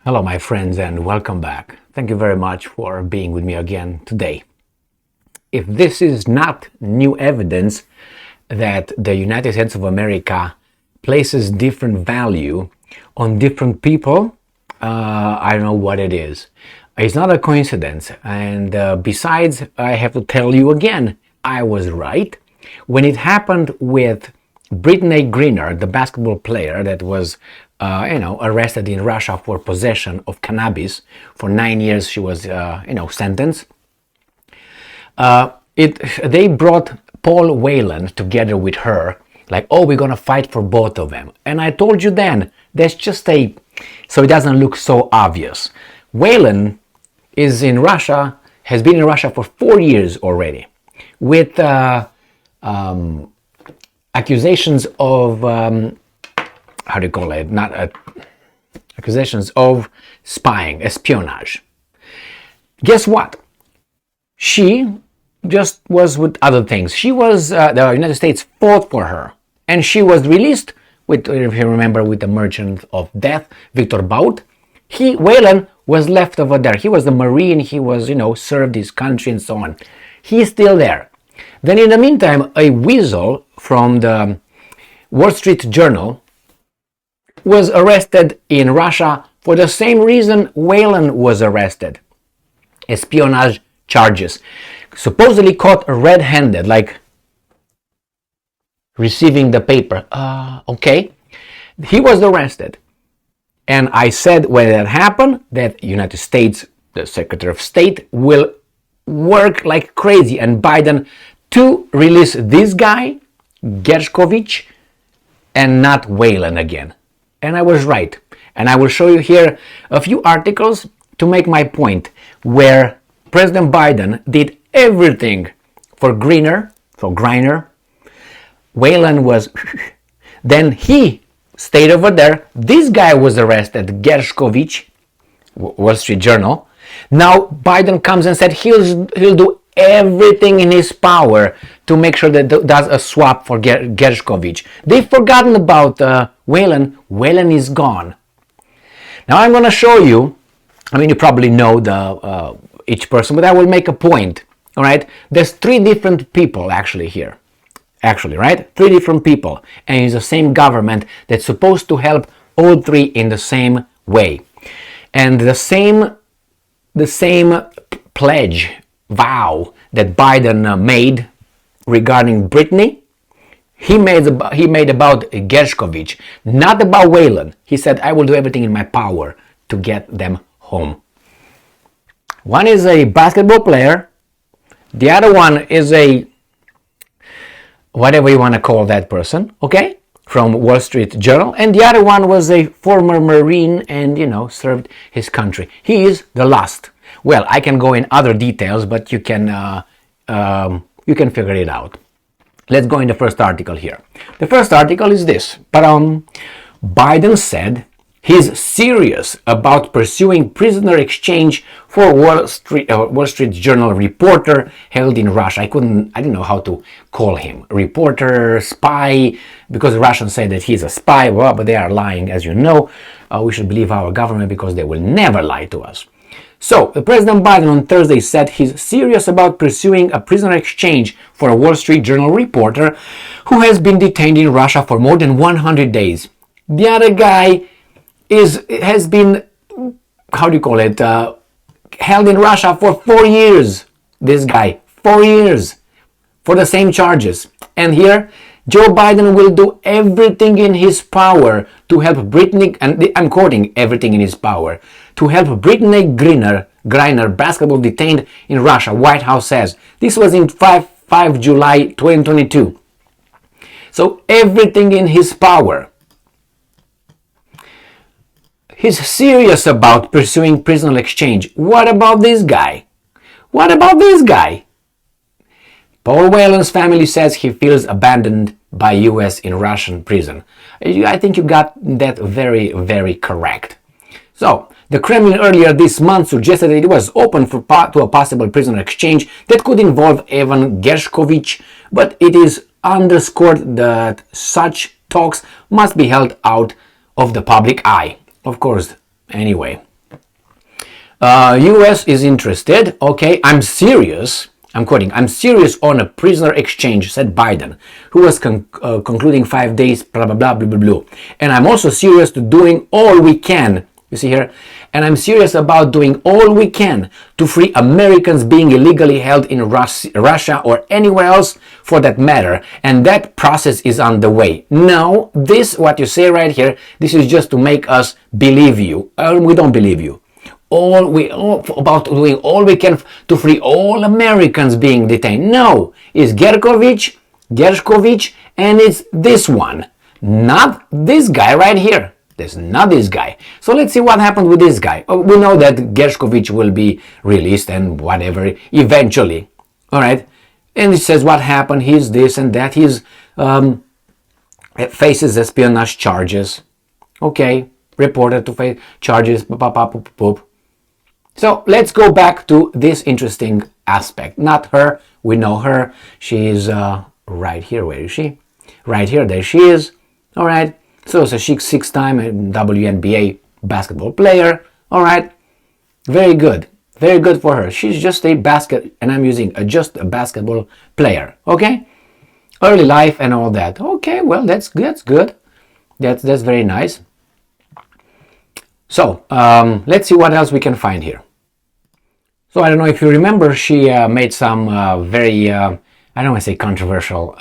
Hello, my friends, and welcome back. Thank you very much for being with me again today. If this is not new evidence that the United States of America places different value on different people, I don't know what it is. It's not a coincidence. And besides, I have to tell you again, I was right. When it happened with Brittney Griner, the basketball player that was arrested in Russia for possession of cannabis. For 9 years she was, sentenced. They brought Paul Whelan together with her, like, oh, we're gonna fight for both of them. And I told you then, that's just so it doesn't look so obvious. Whelan is in Russia, has been in Russia for 4 years already, with accusations of accusations of spying, espionage. Guess what? She just was with other things. She was, the United States fought for her, and she was released with, if you remember, with the merchant of death, Victor Bout. Whelan was left over there. He was a Marine, he was, served his country and so on. He's still there. Then in the meantime, a weasel from the Wall Street Journal was arrested in Russia for the same reason Whelan was arrested. Espionage charges. Supposedly caught red-handed, like receiving the paper. Okay. He was arrested. And I said when that happened that United States, the Secretary of State, will work like crazy and Biden to release this guy, Gershkovich, and not Whelan again. And I was right. And I will show you here a few articles to make my point, where President Biden did everything for Griner. Whelan was, then he stayed over there. This guy was arrested, Gershkovich, Wall Street Journal. Now Biden comes and said he'll do everything in his power to make sure that does a swap for Gershkovich. They've forgotten about Whelan. Whelan is gone. Now I'm going to show you, you probably know each person, but I will make a point. All right, there's three different people actually here. Right? Three different people, and it's the same government that's supposed to help all three in the same way. And the same pledge, vow that Biden made regarding Brittney, he made about Gershkovich, not about Whelan. He said, I will do everything in my power to get them home. One is a basketball player. The other one is a, whatever you want to call that person, okay, from Wall Street Journal. And the other one was a former Marine and, served his country. He is the last. Well, I can go in other details, but you can figure it out. Let's go in the first article here. The first article is this. Biden said he's serious about pursuing prisoner exchange for Wall Street Journal reporter held in Russia. I didn't know how to call him. Reporter, spy, because the Russians say that he's a spy, well, but they are lying, as you know. We should believe our government because they will never lie to us. So, President Biden on Thursday said he's serious about pursuing a prisoner exchange for a Wall Street Journal reporter who has been detained in Russia for more than 100 days. The other guy has been, held in Russia for 4 years. This guy, 4 years, for the same charges. And here, Joe Biden will do everything in his power to help Brittney, and I'm quoting everything in his power, to help Brittney Griner, basketball detained in Russia, White House says. This was in 5 July 2022. So everything in his power. He's serious about pursuing prisoner exchange. What about this guy? Paul Whelan's family says he feels abandoned by US in Russian prison. I think you got that very, very correct. So, the Kremlin earlier this month suggested that it was open to a possible prisoner exchange that could involve Evan Gershkovich, but it is underscored that such talks must be held out of the public eye. Of course, anyway. U.S. is interested. Okay, I'm serious. I'm quoting, I'm serious on a prisoner exchange, said Biden, who was concluding 5 days, blah, blah, blah, blah, blah, blah. And I'm also serious to doing all we can. You see here? And I'm serious about doing all we can to free Americans being illegally held in Russia or anywhere else for that matter. And that process is underway. No, this, what you say right here, this is just to make us believe you. We don't believe you. About doing all we can to free all Americans being detained. No, it's Gershkovich, and it's this one, not this guy right here. There's not this guy. So let's see what happened with this guy. We know that Gershkovich will be released and whatever eventually. All right, and it says what happened. He's this and that. He's faces espionage charges. Okay, reported to face charges. So let's go back to this interesting aspect. Not her, we know her. She's right here. Where is she? Right here, there she is. All right. So it's a six-time WNBA basketball player. All right. Very good. Very good for her. She's just a and I'm using just a basketball player. Okay. Early life and all that. Okay. Well, that's good. That's very nice. So let's see what else we can find here. So I don't know if you remember, she made some very, I don't want to say controversial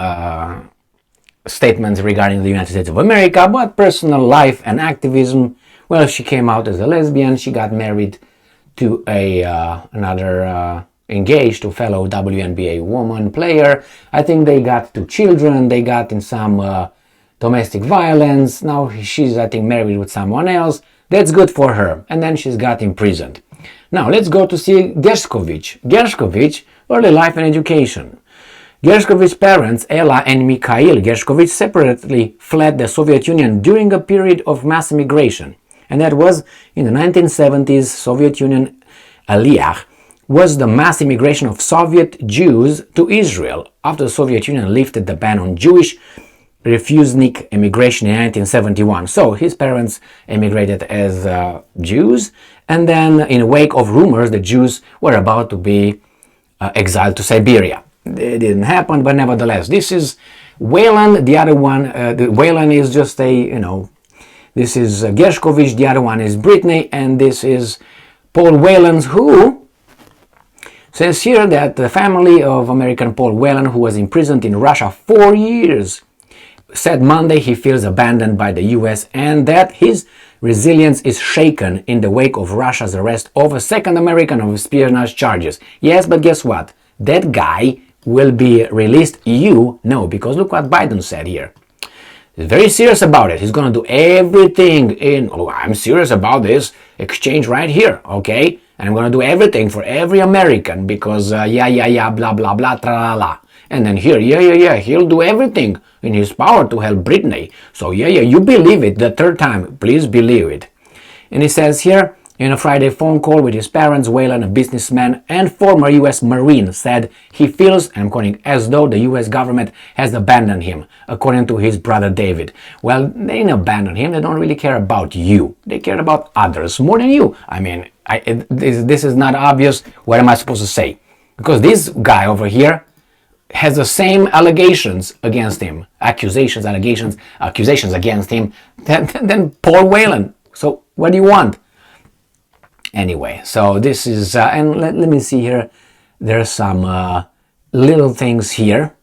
statements regarding the United States of America, but personal life and activism. Well, she came out as a lesbian. She got married to another engaged to fellow WNBA woman player. I think they got 2 children. They got in some domestic violence. Now she's, I think, married with someone else. That's good for her. And then she's got imprisoned. Now let's go to see Gershkovich. Gershkovich, early life and education. Gershkovich's parents, Ella and Mikhail Gershkovich, separately fled the Soviet Union during a period of mass immigration. And that was in the 1970s. Soviet Union Aliyah was the mass immigration of Soviet Jews to Israel after the Soviet Union lifted the ban on Jewish refugee immigration in 1971. So his parents emigrated as Jews, and then in the wake of rumors the Jews were about to be exiled to Siberia. It didn't happen, but nevertheless, this is Whelan. The other one, Whelan is just this is Gershkovich. The other one is Brittany, and this is Paul Whelan, who says here that the family of American Paul Whelan, who was imprisoned in Russia 4 years, said Monday he feels abandoned by the US and that his resilience is shaken in the wake of Russia's arrest of a second American of espionage charges. Yes, but guess what? That guy will be released. You know, because look what Biden said here. He's very serious about it. He's going to do everything I'm serious about this exchange right here, okay? And I'm going to do everything for every American because blah, blah, blah, tra-la-la. And then here, he'll do everything in his power to help Brittany. So you believe it the third time. Please believe it. And he says here, in a Friday phone call with his parents, Whelan, a businessman and former U.S. Marine, said he feels, I'm quoting, as though the U.S. government has abandoned him, according to his brother David. Well, they didn't abandon him. They don't really care about you. They care about others more than you. I mean, this is not obvious. What am I supposed to say? Because this guy over here has the same allegations against him, accusations against him than Paul Whelan. So what do you want? Anyway, so this is, and let me see here, there's some little things here.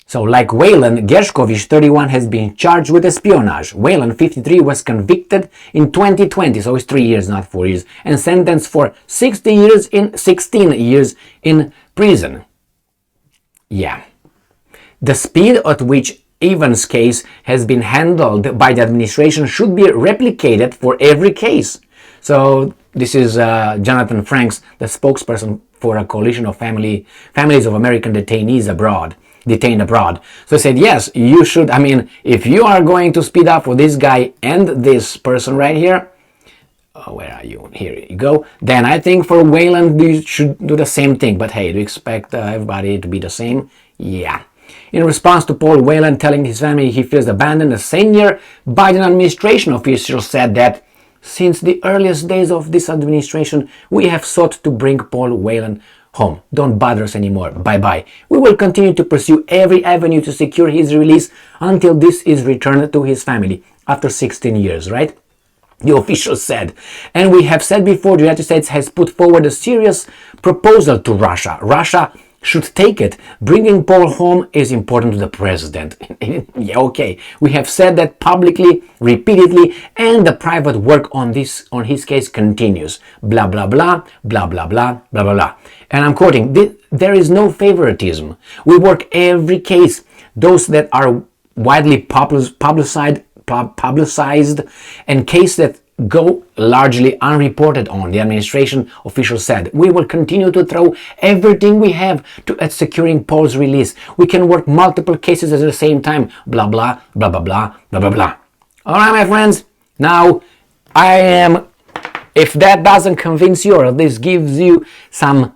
So like Whelan, Gershkovich, 31, has been charged with espionage. Whelan, 53, was convicted in 2020, so it's 3 years, not 4 years, and sentenced for 16 years in prison. Yeah. The speed at which Evans' case has been handled by the administration should be replicated for every case. So this is Jonathan Franks, the spokesperson for a coalition of families of American detained abroad. So he said, yes, you should. I mean, if you are going to speed up for this guy and this person right here, where are you? Here you go. Then I think for Whelan, you should do the same thing. But hey, do you expect everybody to be the same? Yeah. In response to Paul Whelan telling his family he feels abandoned, a senior Biden administration official said that Since the earliest days of this administration, we have sought to bring Paul Whelan home. Don't bother us anymore. Bye-bye. We will continue to pursue every avenue to secure his release until this is returned to his family after 16 years, right? The official said. And we have said before, the United States has put forward a serious proposal to Russia. Russia should take it. Bringing Paul home is important to the president. Yeah, okay. We have said that publicly, repeatedly, and the private work on his case continues. Blah, blah, blah, blah, blah, blah, blah, blah, blah. And I'm quoting, there is no favoritism. We work every case. Those that are widely publicized and cases that go largely unreported on, the administration official said. We will continue to throw everything we have at securing Paul's release. We can work multiple cases at the same time. Blah, blah, blah, blah, blah, blah, blah, blah. All right, my friends. Now, if that doesn't convince you, or this gives you some,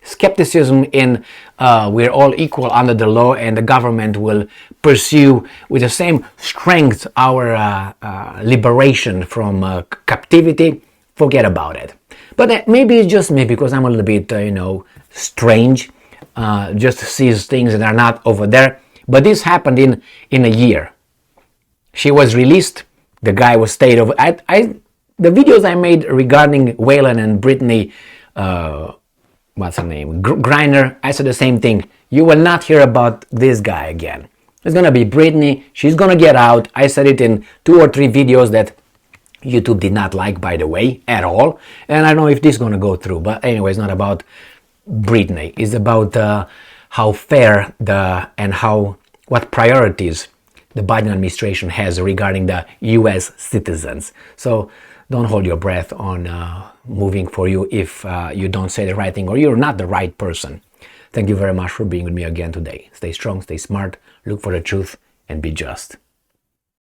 skepticism in we're all equal under the law and the government will pursue with the same strength our liberation from captivity, forget about it. But maybe it's just me because I'm a little bit, strange, just sees things that are not over there. But this happened in a year. She was released. The guy was stayed over. The videos I made regarding Whelan and Brittany, what's her name? Griner, I said the same thing. You will not hear about this guy again. It's gonna be Brittany. She's gonna get out. I said it in 2 or 3 videos that YouTube did not like, by the way, at all. And I don't know if this is gonna go through. But anyway, it's not about Brittany. It's about how fair what priorities the Biden administration has regarding the U.S. citizens. So don't hold your breath on moving for you if you don't say the right thing or you're not the right person. Thank you very much for being with me again today. Stay strong, stay smart, look for the truth, and be just.